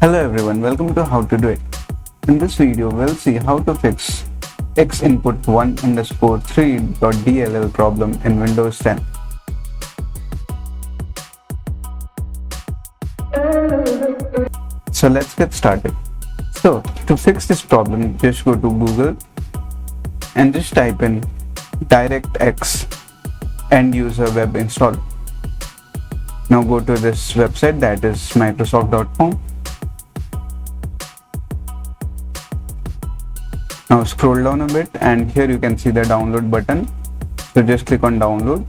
Hello everyone, welcome to How to Do It. In this video, we'll see how to fix xinput1_3.dll problem in Windows 10. So let's get started. So to fix this problem, just go to Google and just type in DirectX end user web install. Now go to this website, that is microsoft.com. Now scroll down a bit and here you can see the download button. So just click on download.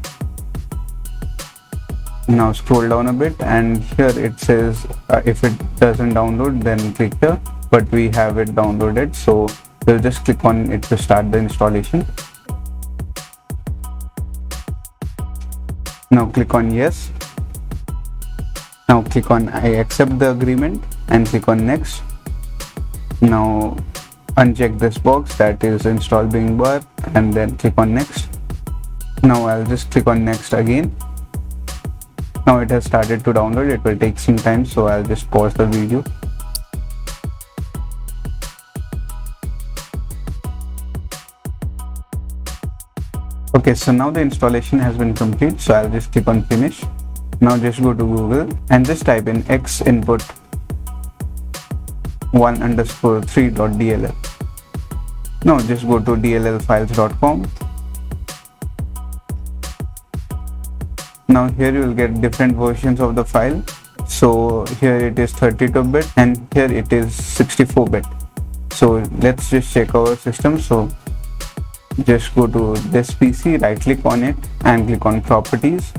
Now scroll down a bit and here it says if it doesn't download then click here, but we have it downloaded, so we'll just click on it to start the installation. Now click on yes. Now click on I accept the agreement and click on next. Now uncheck this box, that is install being bar, and then click on next. Now I'll just click on next again. Now it has started to download. It will take some time, so I'll just pause the video. Okay, so now the installation has been complete, so I'll just click on finish. Now just go to Google and just type in xinput1_3.dll. Now just go to dllfiles.com. Now here you will get different versions of the file. So here it is 32-bit and here it is 64-bit. So let's just check our system. So just go to this PC, right click on it and click on properties.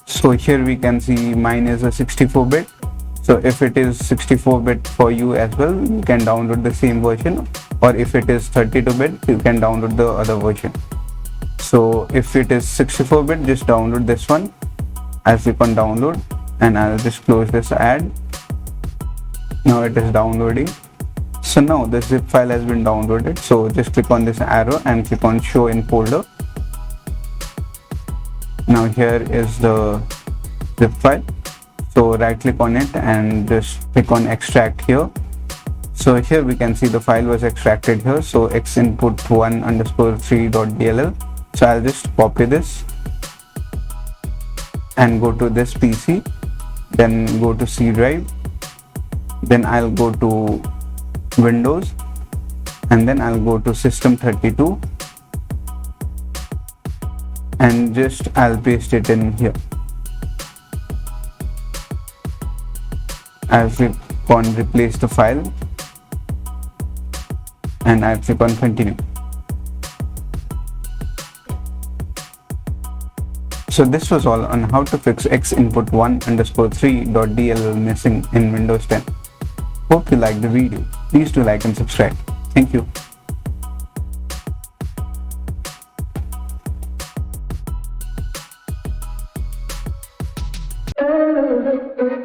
So here we can see mine is a 64-bit. So if it is 64-bit for you as well, you can download the same version, or if it is 32-bit, you can download the other version. So if it is 64-bit, just download this one. I'll click on download and I'll just close this ad. Now it is downloading. So now the zip file has been downloaded. So just click on this arrow and click on show in folder. Now here is the zip file. So right click on it and just click on extract here. So here we can see the file was extracted here. So xinput1_3.dll. So I'll just copy this and go to this PC, then go to C drive, then I'll go to Windows and then I'll go to System32 and just I'll paste it in here. I'll click on replace the file and I'll click on continue. So this was all on how to fix xinput1_3.dll missing in Windows 10. Hope you liked the video. Please do like and subscribe. Thank you.